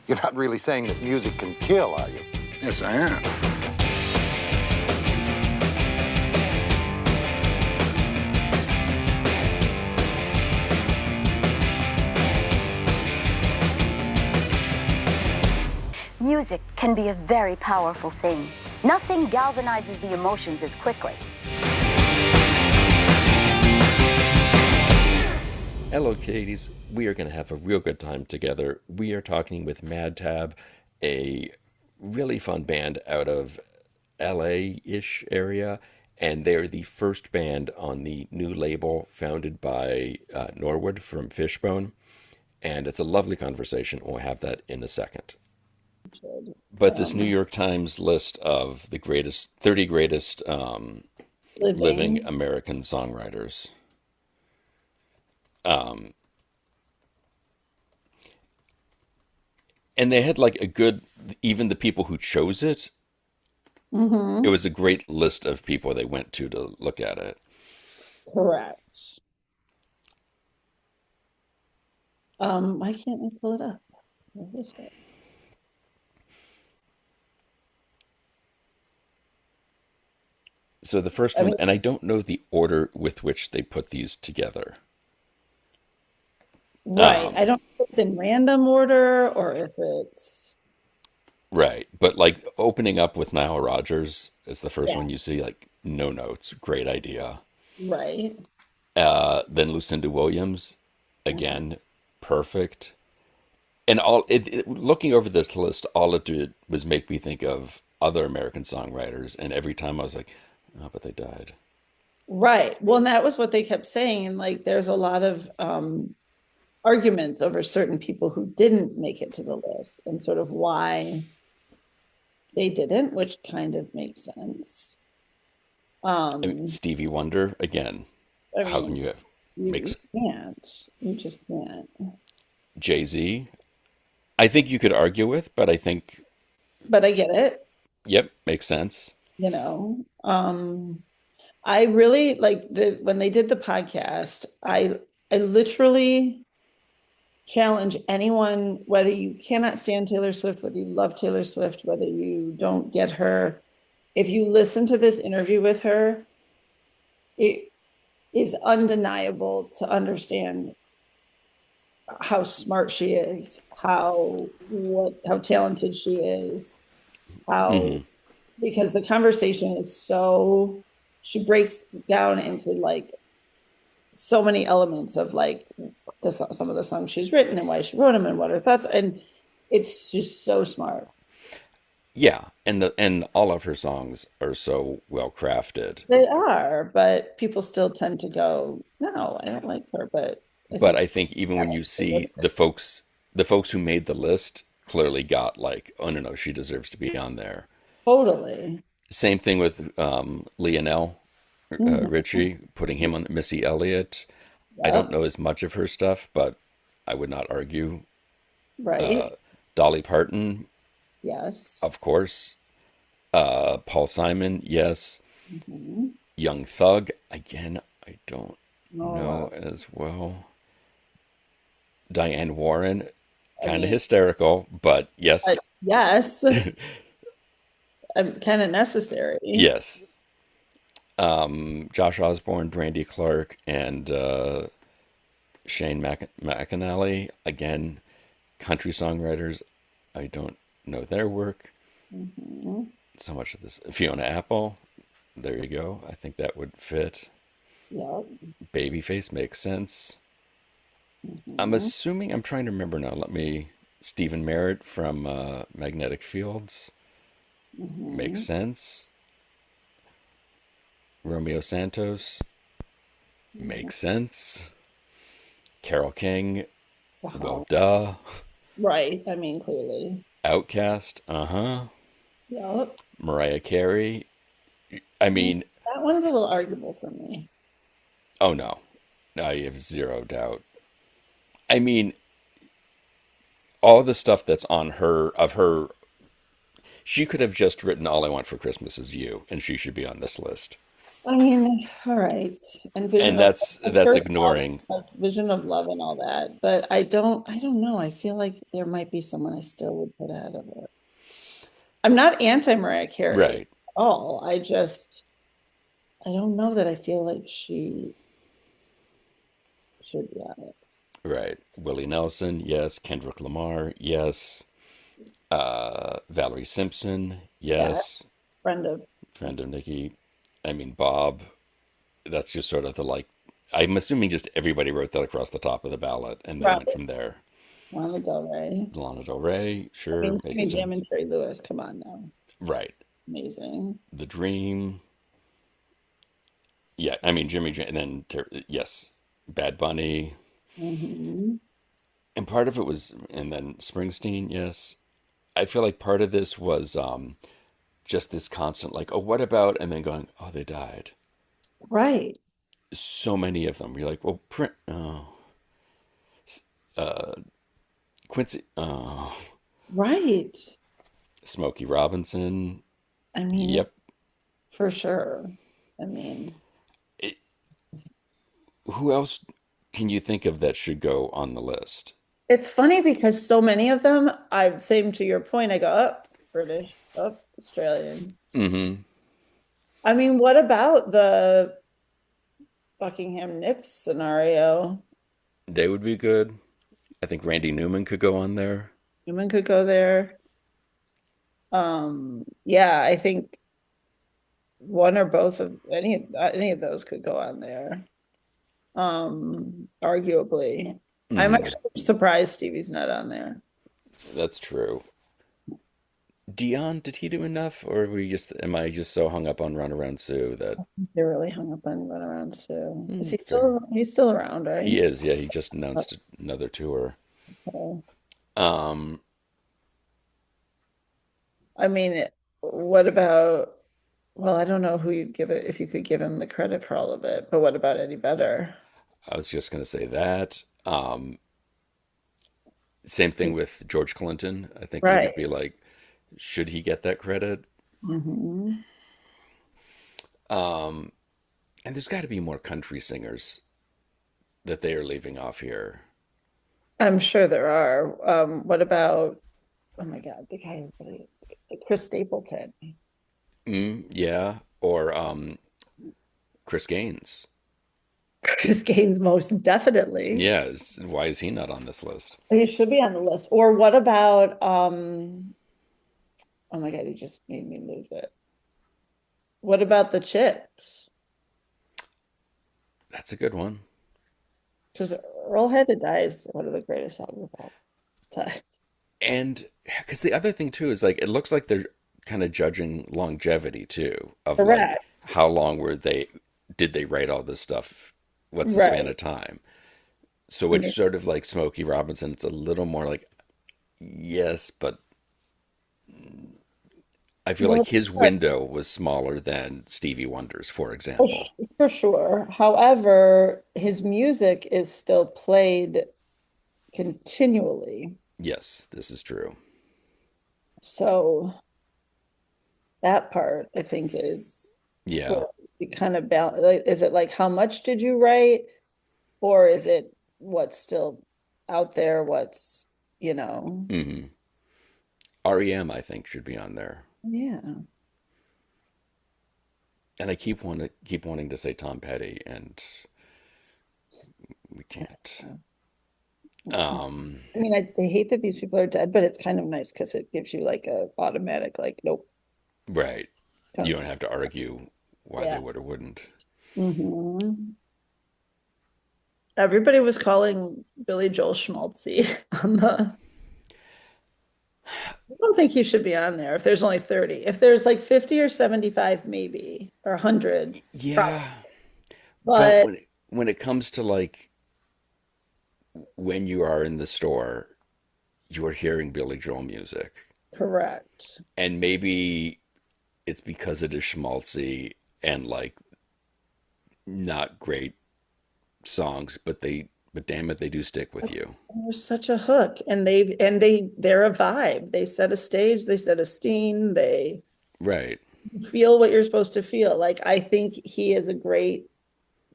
You're not really saying that music can kill, are you? Yes, I am. Music can be a very powerful thing. Nothing galvanizes the emotions as quickly. Hello, Katie's. We are going to have a real good time together. We are talking with Mad Tab, a really fun band out of LA-ish area, and they're the first band on the new label founded by Norwood from Fishbone, and it's a lovely conversation. We'll have that in a second. But this New York Times list of the 30 greatest living American songwriters. And they had like a good, even the people who chose it, it was a great list of people they went to look at it. Correct. Why can't I pull it up? Where is it? So the first one, and I don't know the order with which they put these together. Right. I don't know if it's in random order or if it's Right. But like opening up with Nile Rodgers is the first yeah, one you see, like no notes, great idea. right. Then Lucinda Williams, again, perfect. And looking over this list, all it did was make me think of other American songwriters. And every time I was like, oh, but they died. Right. Well, and that was what they kept saying. And like there's a lot of arguments over certain people who didn't make it to the list and sort of why they didn't, which kind of makes sense. I mean, Stevie Wonder, again, I how mean, can you you can't. You just can't. Jay-Z, I think you could argue with, but I think, But I get it, yep, makes sense. you know. I really like when they did the podcast, I literally challenge anyone, whether you cannot stand Taylor Swift, whether you love Taylor Swift, whether you don't get her, if you listen to this interview with her, it is undeniable to understand how smart she is, how talented she is, because the conversation is so, she breaks down into like so many elements of like some of the songs she's written and why she wrote them and what her thoughts, and it's just so smart. Yeah, and all of her songs are so well crafted. They are, but people still tend to go, no, I don't like her. But But I think even when you see the folks who made the list clearly got like, oh no, she deserves to be on there. Totally. Same thing with Lionel Richie, putting him on Missy Elliott. I don't know as much of her stuff, but I would not argue. Right. Dolly Parton, Yes. of course. Paul Simon, yes. Young Thug, again, I don't know as well. Diane Warren, kind of hysterical, but yes. Yes. I'm kind of necessary. Yes. Josh Osborne, Brandy Clark, and Shane McAnally, again, country songwriters. I don't know their work. So much of this. Fiona Apple, there you go. I think that would fit. Yep. Babyface makes sense. I'm assuming, I'm trying to remember now. Stephen Merritt from Magnetic Fields makes sense. Romeo Santos makes sense. Carole King, well, duh. Right. I mean, clearly. Outkast, Yep. Mariah Carey. I mean, that one's a little arguable for me. Oh no, I have zero doubt. I mean, all the stuff that's on her, she could have just written "All I Want for Christmas Is You," and she should be on this list. I mean, all right. And And of that's course, love, ignoring. like Vision of Love and all that. But I don't know. I feel like there might be someone I still would put ahead of her. I'm not anti Mariah Carey at Right, all. I don't know that I feel like she should be on it. right. Willie Nelson, yes. Kendrick Lamar, yes. Valerie Simpson, Yeah, yes. friend of Friend of Nikki. I mean, Bob. That's just sort of the like. I'm assuming just everybody wrote that across the top of the ballot, and then went probably from there. Lana Del Rey. Lana Del Rey, I sure, mean, makes Jimmy Jam sense. and Trey Lewis. Come on now, Right. amazing. The Dream, yeah. I mean, Jimmy, and then yes, Bad Bunny, Hmm. and part of it was, and then Springsteen, yes. I feel like part of this was just this constant, like, oh, what about, and then going, oh, they died. Right, So many of them. You're like, well, print, oh, uh, Quincy, oh, right. Smokey Robinson. I mean, Yep. for sure. I mean, It, who else can you think of that should go on the list? it's funny because so many of them, I same to your point, I go up British, up Australian. Mm-hmm. I mean, what about the Buckingham Nicks scenario? They would be good. I think Randy Newman could go on there. Human could go there. Yeah, I think one or both of any of those could go on there. Arguably. I'm Mm-hmm. actually surprised Stevie's not on there. That's true. Dion, did he do enough, or were you just am I just so hung up on Runaround Sue that They're really hung up on Runaround Sue. Is he fair? still he's still around, He right? is, yeah. He just announced another tour. Okay. Um, I mean, what about, well, I don't know who you'd give it if you could give him the credit for all of it, but what about Eddie Vedder? I was just gonna say that. Same thing with George Clinton. I think you would Right. be like, should he get that credit? Hmm. And there's got to be more country singers that they are leaving off here. I'm sure there are. What about, oh my God, the guy, Chris Stapleton. Yeah, or Chris Gaines. Chris Gaines, most definitely. Yeah, why is he not on this list? He should be on the list. Or what about, oh my God, he just made me lose it. What about the Chicks? That's a good one. Because Earl Had to Die is one of the greatest songs of all time. And because the other thing too is like it looks like they're kind of judging longevity too, of like Correct. how long were they did they write all this stuff? What's the span Right. of time? So it's sort of like Smokey Robinson. It's a little more like yes, but I feel like Well, his window was smaller than Stevie Wonder's, for for example. for sure. However, his music is still played continually. Yes, this is true. So that part, I think, is Yeah. where you kind of balance. Like, is it like how much did you write, or is it what's still out there? What's, you know? Hmm. REM, I think, should be on there. Yeah. And I keep wanting to say Tom Petty, and we can't. Um, I mean, I hate that these people are dead, but it's kind of nice because it gives you like a automatic, like, nope, right. You don't don't think. have to argue why they Yeah. would or wouldn't. Hmm. Everybody was calling Billy Joel schmaltzy on the. I don't think he should be on there if there's only 30. If there's like 50 or 75, maybe, or 100, probably. Yeah, but But when it comes to like when you are in the store, you are hearing Billy Joel music, correct. and maybe it's because it is schmaltzy and like not great songs, but damn it, they do stick with you. There's such a hook, and they're a vibe. They set a stage, they set a scene, they Right. feel what you're supposed to feel. Like, I think he is a great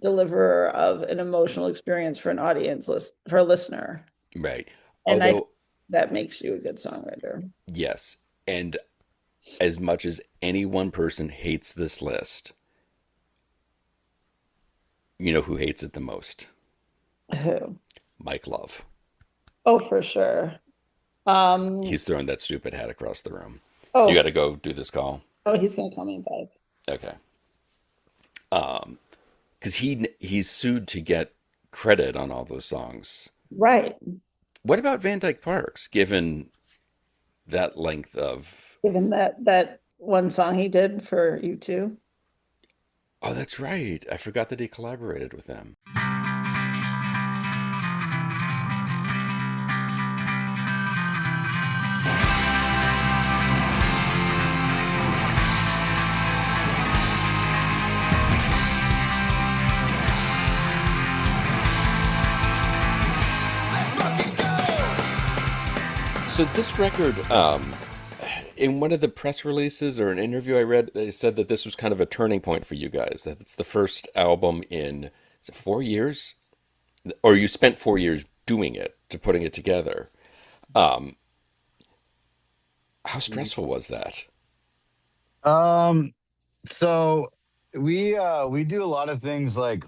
deliverer of an emotional experience for an audience for a listener. Right. And I think Although, that makes you a good songwriter. yes, and as much as any one person hates this list, you know who hates it the most? Who? Mike Love. Oh, for sure. He's throwing that stupid hat across the room. You Oh, got to go do this call. oh, he's gonna call me in 5. Okay. Because he's sued to get credit on all those songs. Right. What about Van Dyke Parks, given that length of. Given that one song he did for you too. Oh, that's right. I forgot that he collaborated with them. So this record, in one of the press releases or an interview I read, they said that this was kind of a turning point for you guys. That it's the first album in, is it 4 years? Or you spent 4 years doing it, to putting it together. How stressful was that? Um, so we do a lot of things like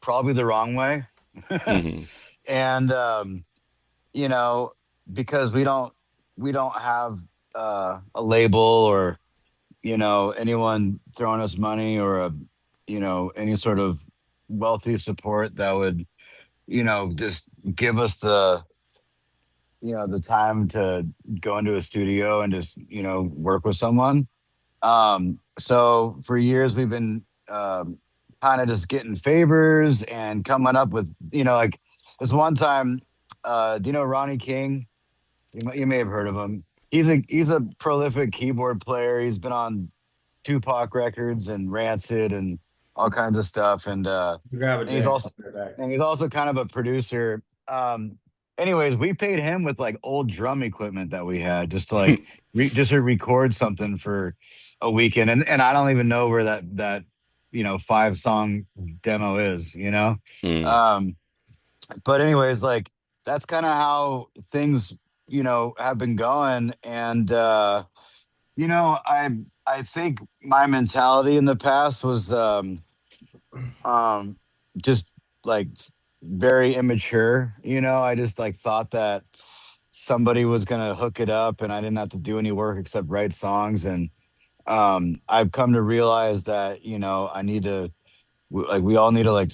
probably the wrong way. Hmm. And you know, because we don't have a label or anyone throwing us money or any sort of wealthy support that would just give us the time to go into a studio and just work with someone. So for years we've been kind of just getting favors and coming up with, like this one time, do you know Ronnie King? You may have heard of him. He's a prolific keyboard player. He's been on Tupac records and Rancid and all kinds of stuff. Grab a And he's drink. also I'll be right back. and he's also kind of a producer. Anyways, we paid him with like old drum equipment that we had just to like just to record something for a weekend, and I don't even know where that 5 song demo is. Mm. Um, but anyways, like that's kind of how things have been going, and I think my mentality in the past was um just like very immature. I just like thought that somebody was gonna hook it up and I didn't have to do any work except write songs. And I've come to realize that I need to like we all need to like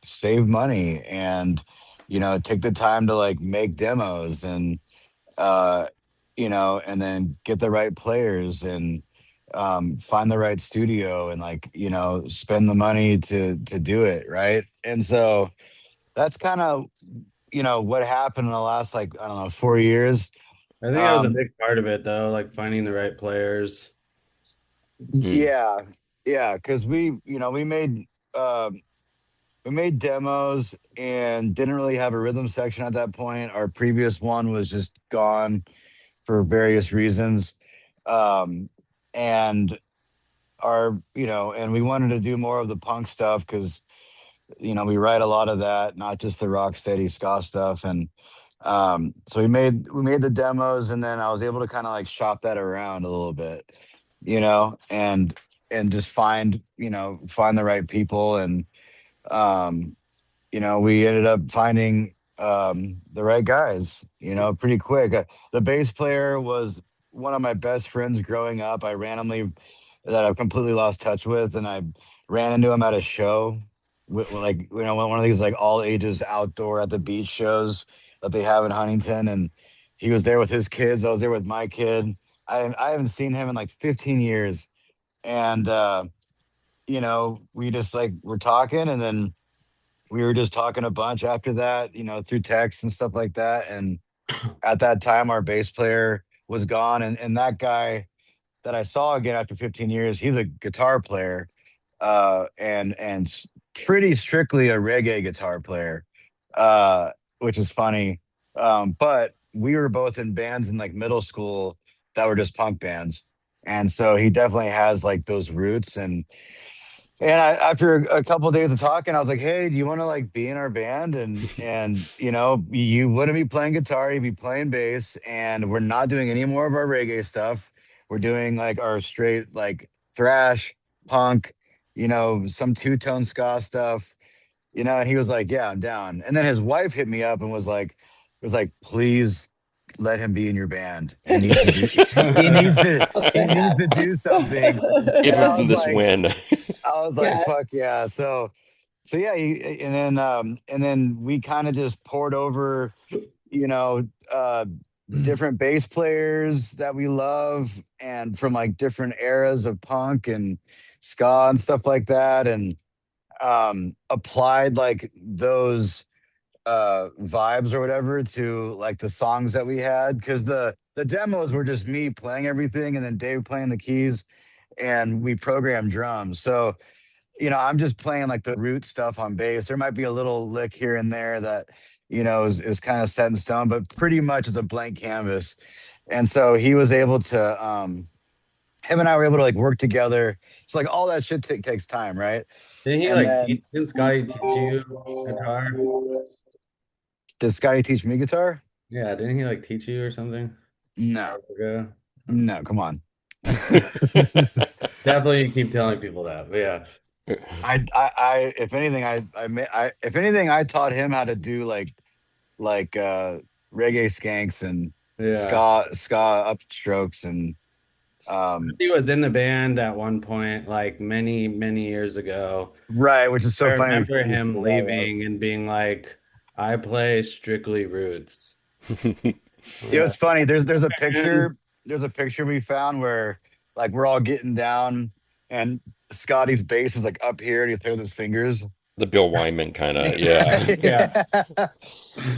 save money and take the time to like make demos and uh and then get the right players and find the right studio and like spend the money to do it right. And so that's kind of what happened in the last like I don't know 4 years. I think that was a um big part of it, though, like finding the right players. Mm. yeah, yeah, because we made demos and didn't really have a rhythm section at that point. Our previous one was just gone for various reasons. um and and we wanted to do more of the punk stuff because we write a lot of that, not just the rock steady ska stuff. And so we made the demos, and then I was able to kind of like shop that around a little bit, and just find the right people. And um we ended up finding the right guys, pretty quick. The bass player was one of my best friends growing up. I randomly that I've completely lost touch with, and I ran into him at a show, like one of these like all ages outdoor at the beach shows that they have in Huntington, and he was there with his kids. I was there with my kid. I haven't seen him in like 15 years, and we just like were talking, and then we were just talking a bunch after that, through text and stuff like that. And at that time, our bass player was gone, and that guy that I saw again after 15 years, he's a guitar player, and pretty strictly a reggae guitar player, uh, which is funny. But we were both in bands in like middle school that were just punk bands, And so he definitely has like those roots. After a couple of days of talking, I was like, "Hey, do you want to like be in our band?" And you wouldn't be playing guitar, you'd be playing bass, and we're not doing any more of our reggae stuff. We're doing like our straight like thrash, punk, some two-tone ska stuff. And he was like, "Yeah, I'm down." And then his wife hit me up and was like, "Please let him be in your band. He needs to do he needs to I'll he say needs to do something." Give And him I was this like, win. Yeah. fuck yeah. So yeah, and then we kind of just poured over, you know, uh different bass players that we love and from like different eras of punk and ska and stuff like that. And applied like those vibes or whatever to like the songs that we had, because the demos were just me playing everything and then Dave playing the keys, and we programmed drums. So I'm just playing like the root stuff on bass. There might be a little lick here and there that is kind of set in stone, but pretty much it's a blank canvas. And so he was able to him and I were able to like work together. So like all that shit takes time, right? Didn't he And like then didn't Scotty teach you guitar? did Scotty teach me guitar? Yeah, didn't he like teach you or something? No, Hours ago? no, come on. Definitely you keep telling people that, but yeah. If anything, if anything, I taught him how to do like reggae skanks and Yeah. ska upstrokes and He was in the band at one point, like many, many years ago. right, which is I so funny. remember We him forgot about. leaving and being like, I play strictly roots. I'm It was like, funny. There's a man. picture. There's a picture we found where like we're all getting down and Scotty's bass is like up here and he's playing with his fingers. The Bill Wyman kind of, yeah. Yeah.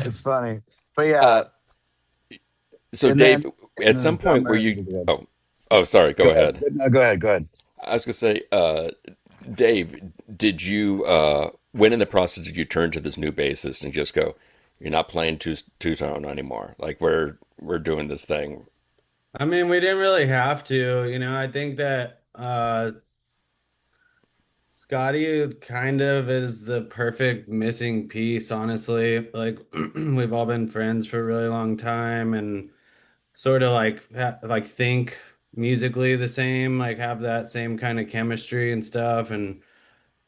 It's funny. But yeah, Uh, so and then Dave, at some the point where drummer. you, oh, sorry, Go go ahead. ahead. No, go ahead. Go ahead. I was gonna say, Dave, did you, when in the process did you turn to this new bassist and just go, you're not playing two tone anymore? Like we're doing this thing. I mean, we didn't really have to, I think that Scotty kind of is the perfect missing piece, honestly. Like we've all been friends for a really long time and sort of like think musically the same, like have that same kind of chemistry and stuff. And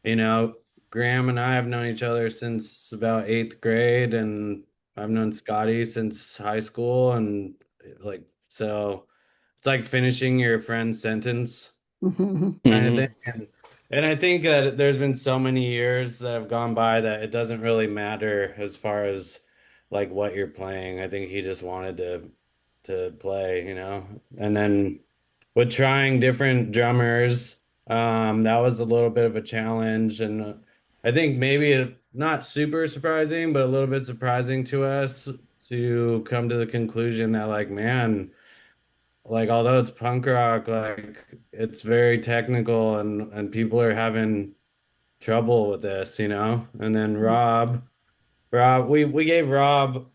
you know, Graham and I have known each other since about eighth grade, and I've known Scotty since high school, and like so it's like finishing your friend's sentence kind of thing. Hmm. And I think that there's been so many years that have gone by that it doesn't really matter as far as like what you're playing. I think he just wanted to play, And then with trying different drummers, that was a little bit of a challenge, and I think maybe not super surprising, but a little bit surprising to us to come to the conclusion that like, man, like although it's punk rock, like it's very technical and people are having trouble with this. And then Rob, we gave Rob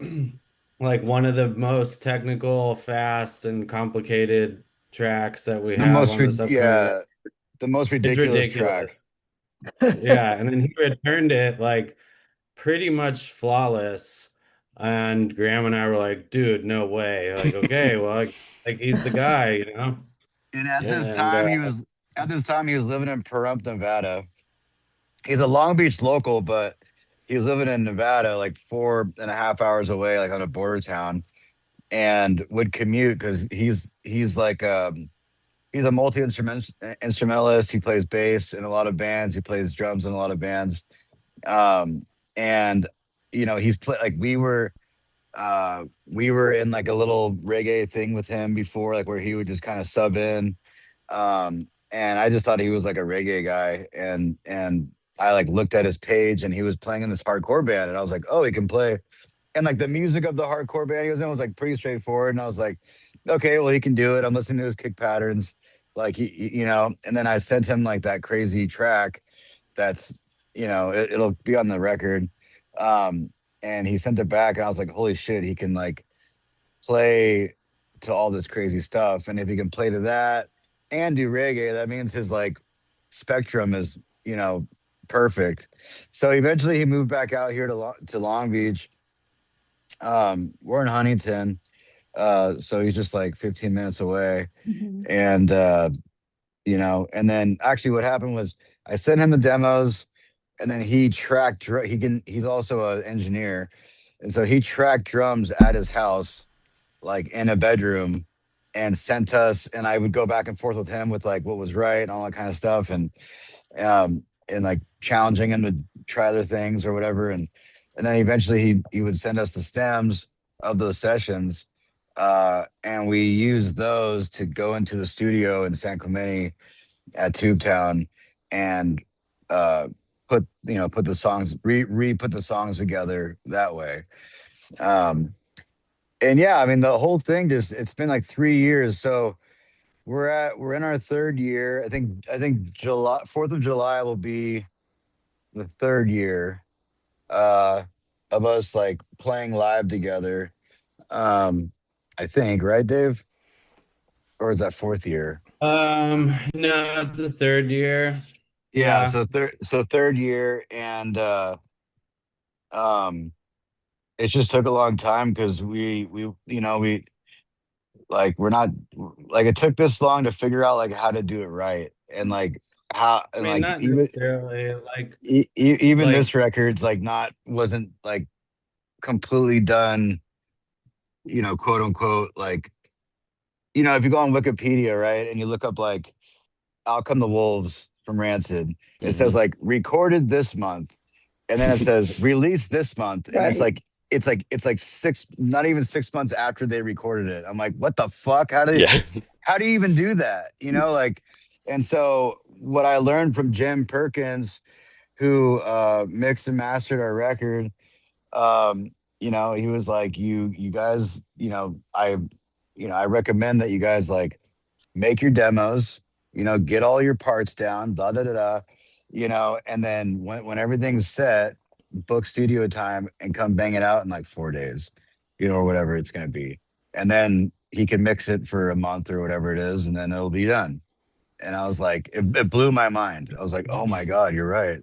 like one of the most technical, fast, and complicated tracks that we The have most, on this upcoming record. yeah, the most It's ridiculous track. ridiculous. Yeah, and then he returned it like pretty much flawless. And Graham and I were like, dude, no way. Like, okay, well, like he's the guy. And at Yeah. this And time, he was living in Pahrump, Nevada. He's a Long Beach local, but he was living in Nevada, like 4.5 hours away, like on a border town, and would commute because he's like he's a multi instrumentalist. He plays bass in a lot of bands. He plays drums in a lot of bands. And he's like we were in like a little reggae thing with him before, like where he would just kind of sub in. And I just thought he was like a reggae guy, and I like looked at his page, and he was playing in this hardcore band, and I was like, oh, he can play. And like the music of the hardcore band he was in was like pretty straightforward, and I was like, okay, well he can do it. I'm listening to his kick patterns, like And then I sent him like that crazy track that's it'll be on the record. Um, and he sent it back, and I was like, holy shit, he can like play to all this crazy stuff. And if he can play to that, and do reggae, that means his like spectrum is, perfect. So eventually he moved back out here to Long Beach. We're in Huntington, so he's just like 15 minutes away. Mhm. And and then actually what happened was I sent him the demos, and then he tracked he's also an engineer, and so he tracked drums at his house, like in a bedroom, and sent us, and I would go back and forth with him with like what was right and all that kind of stuff, and like challenging him to try other things or whatever, and then eventually he would send us the stems of those sessions, and we used those to go into the studio in San Clemente at Tubetown, and uh put the songs put the songs together that way. um and yeah, I mean, the whole thing, just it's been like 3 years. So we're in our third year. I think July, 4th of July will be the third year, uh of us like playing live together. um I think, right, Dave? Or is that fourth year? No, it's the third year. Yeah, Yeah. so third year. And um it just took a long time because we like we're not like, it took this long to figure out like how to do it right, and like how, I and mean, like not even necessarily even like this record's like not wasn't like completely done, quote unquote, like, if you go on Wikipedia, right, and you look up like Out Come the Wolves from Rancid, it says Hmm. like recorded this month, and then it says released this month, and it's Right. like six, not even 6 months after they recorded it. I'm like, what the fuck? Yeah. How do you even do that? Like, and so what I learned from Jim Perkins, who mixed and mastered our record, he was like, you guys, I recommend that you guys like make your demos, get all your parts down, da da da da, and then when everything's set, book studio time and come bang it out in like 4 days, or whatever it's gonna be. And then he can mix it for a month or whatever it is, and then it'll be done. And I was like, it blew my mind. I was like, oh my God, you're right.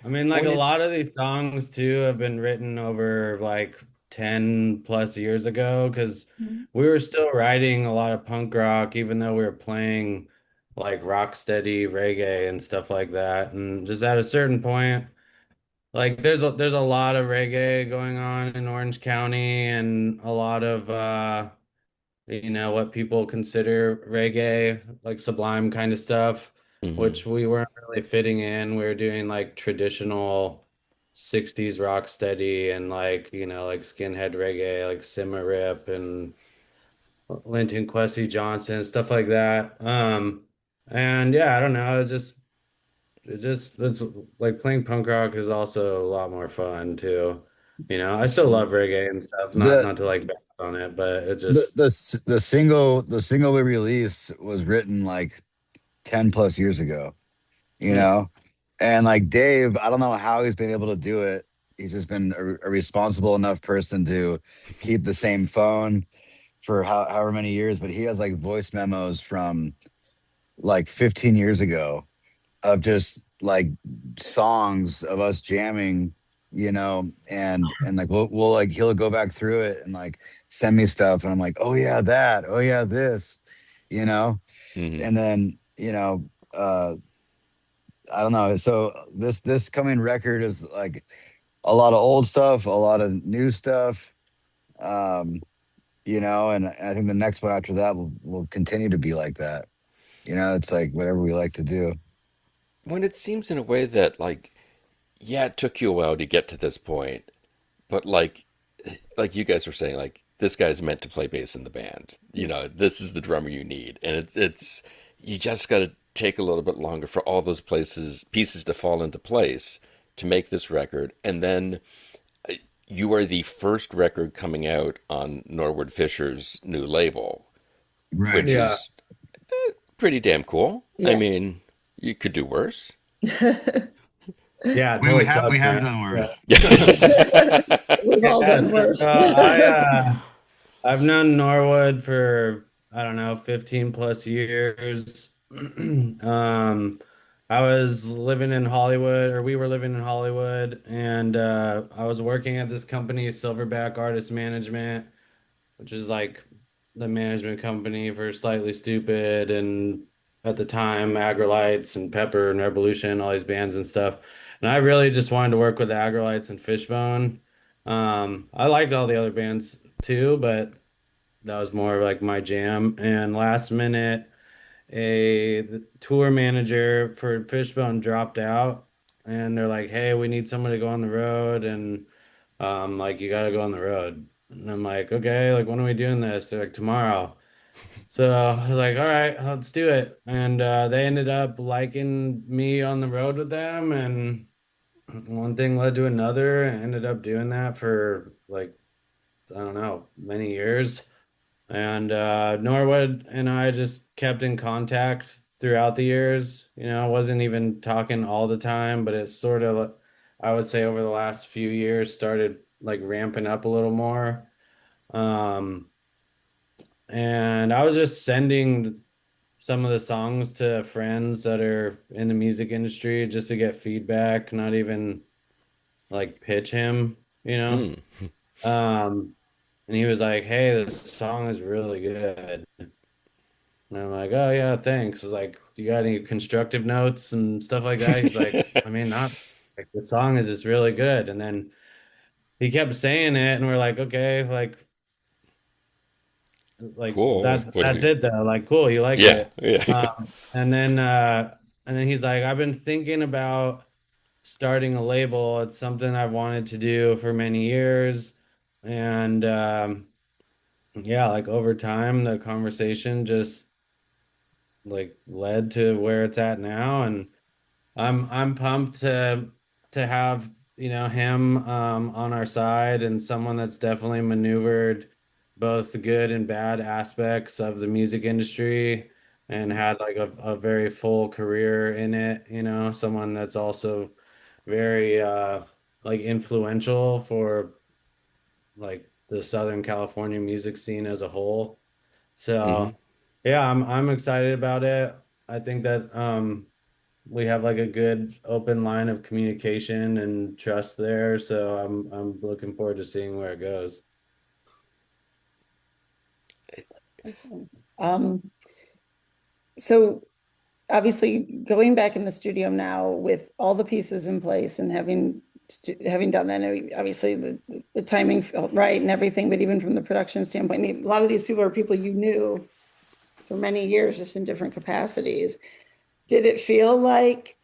I mean, like When a it's lot of these songs too have been written over like 10 plus years ago because Mhm. we were still writing a lot of punk rock, even though we were playing like rock steady reggae and stuff like that. And just at a certain point, like there's a lot of reggae going on in Orange County and a lot of what people consider reggae, like Sublime kind of stuff, Mhm. which we weren't really fitting in. We were doing like traditional 60s rock steady and like skinhead reggae, like Simma Rip and Linton Kwesi Johnson, stuff like that. And yeah, I don't know. It's like playing punk rock is also a lot more fun too. I still love reggae and stuff, not the not to like back on it, but it the just the s- the single we released was written like 10 plus years ago, you hmm. know and like Dave, I don't know how he's been able to do it. He's just been a responsible enough person to keep the same phone for however many years, but he has like voice memos from like 15 years ago of just like songs of us jamming, and like we'll like he'll go back through it and like send me stuff, and I'm like, oh yeah, that, oh yeah, this, you know Mhm. and then I don't know. So this coming record is like a lot of old stuff, a lot of new stuff, um and I think the next one after that will continue to be like that. It's like whatever we like to do. When it seems in a way that like, yeah, it took you a while to get to this point, but like you guys were saying, like this guy's meant to play bass in the band. This is the drummer you need, and it's you just got to take a little bit longer for all those pieces to fall into place to make this record, and then you are the first record coming out on Norwood Fisher's new label, which Right. Yeah. is pretty damn cool. I Yeah. mean, you could do worse. Yeah, it We totally have we sucks, have man. done Yeah. worse. We've all Yeah, done so worse. I've known Norwood for I don't know, 15 plus years. Um, I was living in Hollywood, or we were living in Hollywood, and I was working at this company, Silverback Artist Management, which is like the management company for Slightly Stupid and at the time Agrolites and Pepper and Revolution, all these bands and stuff. And I really just wanted to work with Agrolites and Fishbone. I liked all the other bands too, but that was more like my jam. And last minute, the tour manager for Fishbone dropped out, and they're like, "Hey, we need somebody to go on the road, and like you got to go on the road." And I'm like, "Okay, like when are we doing this?" They're like, "Tomorrow." So I was like, "All right, let's do it." And they ended up liking me on the road with them, and one thing led to another. I ended up doing that for like I don't know, many years. And Norwood and I just kept in contact throughout the years. I wasn't even talking all the time, but it's sort of, I would say over the last few years started like ramping up a little more. Um, and I was just sending some of the songs to friends that are in the music industry just to get feedback, not even like pitch him, you know? Hmm. Um, and he was like, "Hey, this song is really good." And I'm like, "Oh yeah, thanks." I was like, "Do you got any constructive notes and stuff like that?" He's like, "I mean, not like the song is just really good." And then he kept saying it, and we're like, "Okay, like Cool. What do that's we? it though. Like, cool, you like Yeah, it." yeah. And then he's like, "I've been thinking about starting a label. It's something I've wanted to do for many years." And yeah, like over time, the conversation just like led to where it's at now, and I'm pumped to have him on our side and someone that's definitely maneuvered both the good and bad aspects of the music industry and had like a very full career in it, someone that's also very like influential for like the Southern California music scene as a whole. So Hmm. yeah, I'm excited about it. I think that we have like a good open line of communication and trust there. So I'm looking forward to seeing where it goes. Okay. Um, so obviously going back in the studio now with all the pieces in place and having done that, obviously the timing felt right and everything, but even from the production standpoint, a lot of these people are people you knew for many years, just in different capacities. Did it feel like,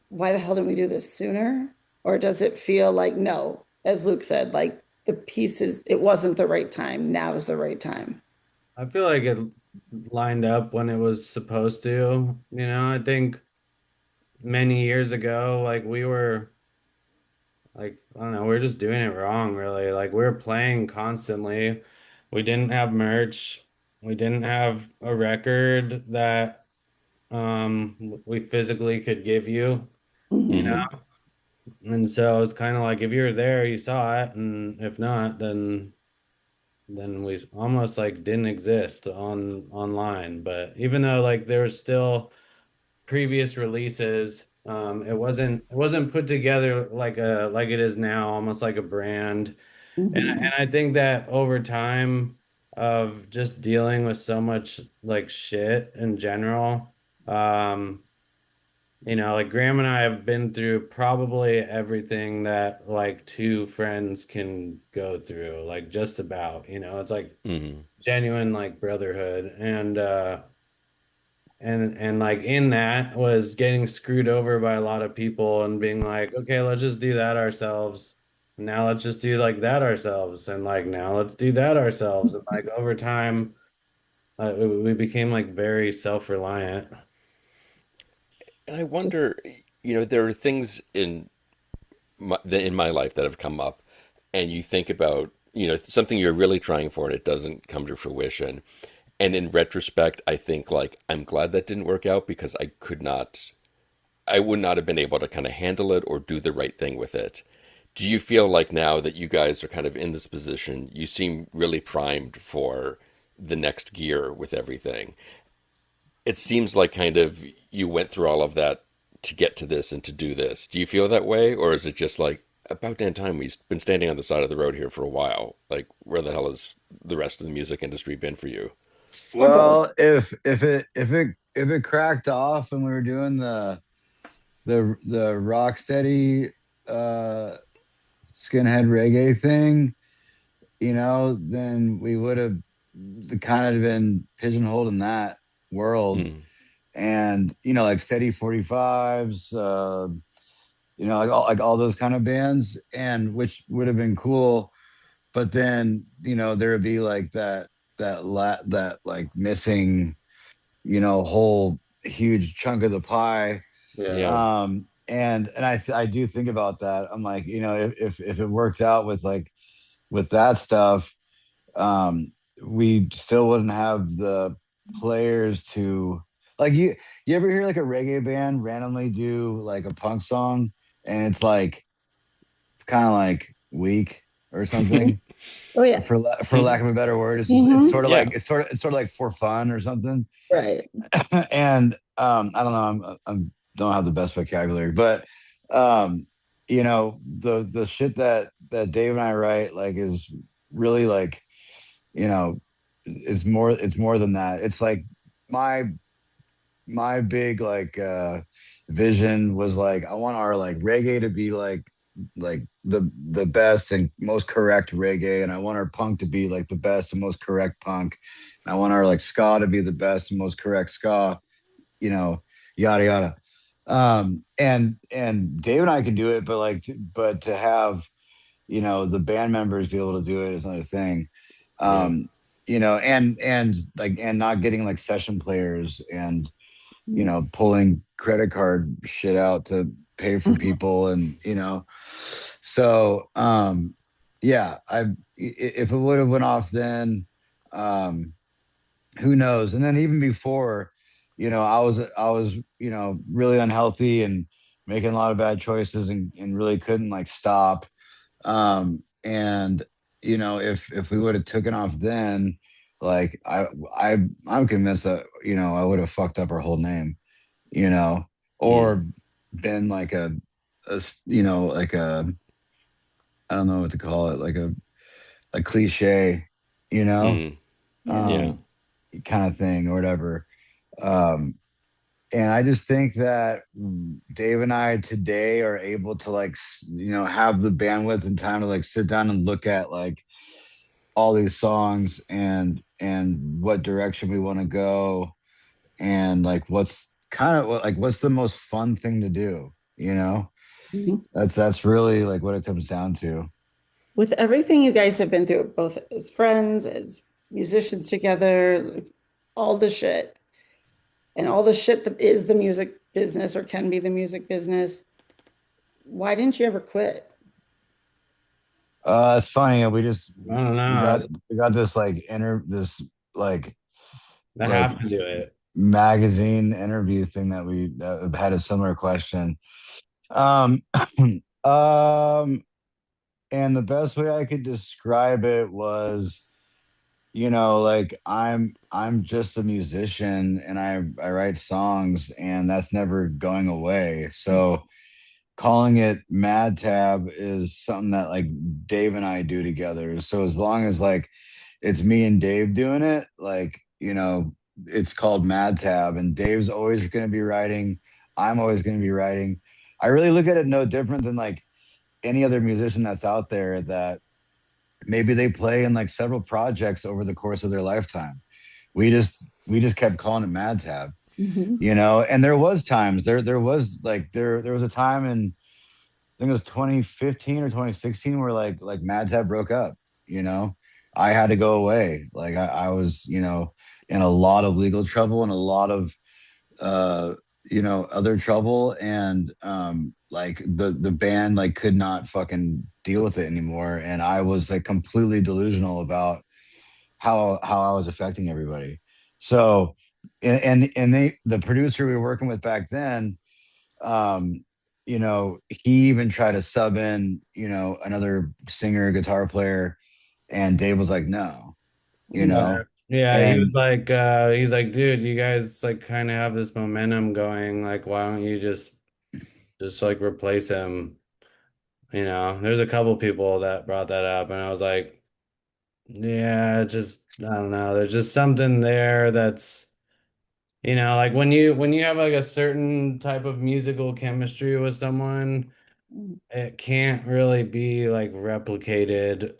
why the hell didn't we do this sooner? Or does it feel like, no, as Luke said, like the pieces, it wasn't the right time. Now is the right time. I feel like it lined up when it was supposed to. I think many years ago, like we were like, I don't know, we were just doing it wrong, really. Like we were playing constantly. We didn't have merch. We didn't have a record that we physically could give you, you Hmm. Mhm. know? And so it's kind of like if you were there, you saw it, and if not, then we almost like didn't exist online. But even though like there was still previous releases, it wasn't put together like it is now, almost like a brand. And Mhm. I think that over time of just dealing with so much like shit in general, um, like Graham and I have been through probably everything that like two friends can go through, like just about, it's like Hmm. genuine like brotherhood. And like in that was getting screwed over by a lot of people and being like, okay, let's just do that ourselves. Now let's just do like that ourselves. And like now let's do that ourselves. And like over time, we became like very self-reliant. And I wonder, there are things in my life that have come up, and you think about, something you're really trying for and it doesn't come to fruition. And in retrospect, I think like I'm glad that didn't work out because I would not have been able to kind of handle it or do the right thing with it. Do you feel like now that you guys are kind of in this position, you seem really primed for the next gear with everything? it seems like kind of you went through all of that to get to this and to do this. Do you feel that way, or is it just like about damn time we've been standing on the side of the road here for a while? Like, where the hell has the rest of the music industry been for you? Or both. Well, if it cracked off and we were doing the rock steady uh skinhead reggae thing, then we would have kind of been pigeonholed in that world. Mm, And like steady 45s, like all those kind of bands, and which would have been cool. But then there would be like that like missing whole huge chunk of the pie. Yeah. yeah, And I do think about that. I'm like, if it worked out with that stuff, um we still wouldn't have the players to, like, you ever hear like a reggae band randomly do like a punk song, and it's kind of like weak or something, Oh yeah. for lack of a better word. It's Hmm. sort of yeah, like it's sort of like for fun or something. Right. And I don't know, I'm don't have the best vocabulary, but um the shit that Dave and I write, like, is really like, you know it's more than that. It's like my big, like, vision was like, I want our like reggae to be like the best and most correct reggae, and I want our punk to be like the best and most correct punk, and I want our like ska to be the best and most correct ska, you know yada yada. And Dave and I can do it, but but to have the band members be able to do it is another thing. yeah, um and not getting like session players and pulling credit card shit out to pay for people, and so yeah, if it would have went off then, um who knows. And then even before, I was really unhealthy and making a lot of bad choices, and really couldn't like stop. And if we would have taken off then, like, I'm convinced that I would have fucked up our whole name, you know mm, or been like like a, I don't know what to call it, like a cliche, you know mm, Yeah. yeah, um kind of thing, or whatever. um and I just think that Dave and I today are able to, like, have the bandwidth and time to like sit down and look at like all these songs, and what direction we want to go, and like what's the most fun thing to do. Mhm. That's really like what it comes down to. With everything you guys have been through, both as friends, as musicians together, like, all the shit, and all the shit that is the music business or can be the music business, why didn't you ever quit? It's funny, I don't we got know. we got this like this like I like have to do it. magazine interview thing that had a similar question. um um and the best way I could describe it was, like, I'm just a musician, and I write songs, and that's never going away. So calling it Mad Tab is something that like Dave and I do together. So as long as like it's me and Dave doing it, like, it's called Mad Tab, and Dave's always going to be writing. I'm always going to be writing. I really look at it no different than like any other musician that's out there, that maybe they play in like several projects over the course of their lifetime. We just kept calling it Mad Tab, Mhm. and there was times, there was a time in, I think it was 2015 or 2016, where like Mad Tab broke up. You know, I had to go away. Like I was, in a lot of legal trouble and a lot of uh, other trouble, and like the band like could not fucking deal with it anymore, and I was like completely delusional about how I was affecting everybody. So, and the producer we were working with back then, um he even tried to sub in another singer, guitar player, and Dave was like, no, you Mhm. know But Yeah, he was And like, he's like, dude, you guys like kind of have this momentum going. Like, why don't you just like replace him? You know, there's a couple people that brought that up, and I was like, yeah, just I don't know. There's just something there that's, like when you have like a certain type of musical chemistry with someone, Mm, it can't really be like replicated,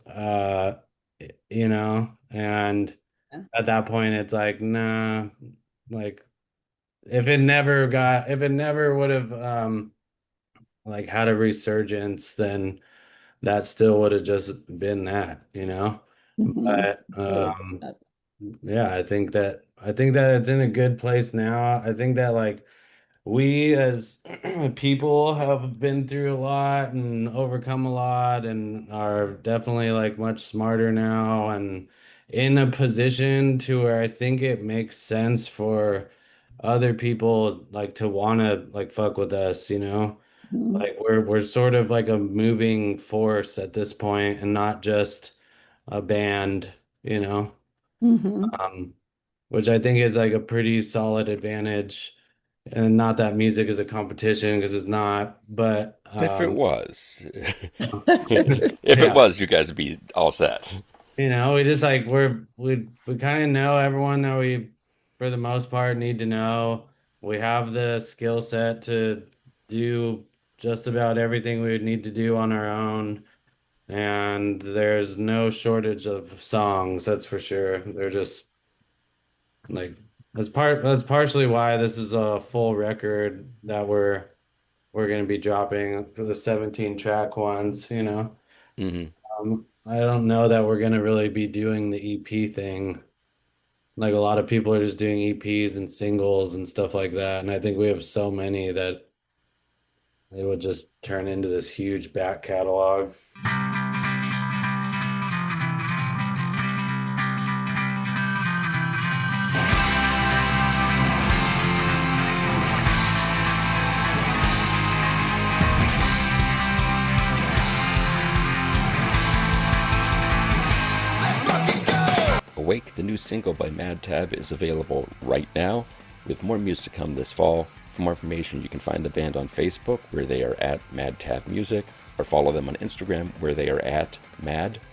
and yeah. at that point it's like, nah, like if it never would have like had a resurgence, then that still would have just been that. Mhm. But Totally. yeah, I think that it's in a good place now. I think that like we as people have been through a lot and overcome a lot and are definitely like much smarter now and in a position to where I think it makes sense for other people like to want to like fuck with us. Mhm. Like we're sort of like a moving force at this point and not just a band, you know, Mhm. um, which I think is like a pretty solid advantage. And not that music is a competition because it's not, but If it was, Mhm. if it yeah, was, you guys would be all set. we just like we kind of know everyone that we, for the most part, need to know. We have the skill set to do just about everything we would need to do on our own. And there's no shortage of songs, that's for sure. They're just like that's partially why this is a full record that we're gonna be dropping to the 17 track ones. Hmm. I don't know that we're gonna really be doing the EP thing. Like a lot of people are just doing EPs and singles and stuff like that. And I think we have so many that they would just turn into this huge back catalog. Awake, the new single by Mad Tab, is available right now, with more music to come this fall. For more information, you can find the band on Facebook, where they are at Mad Tab Music, or follow them on Instagram, where they are at mad_tab.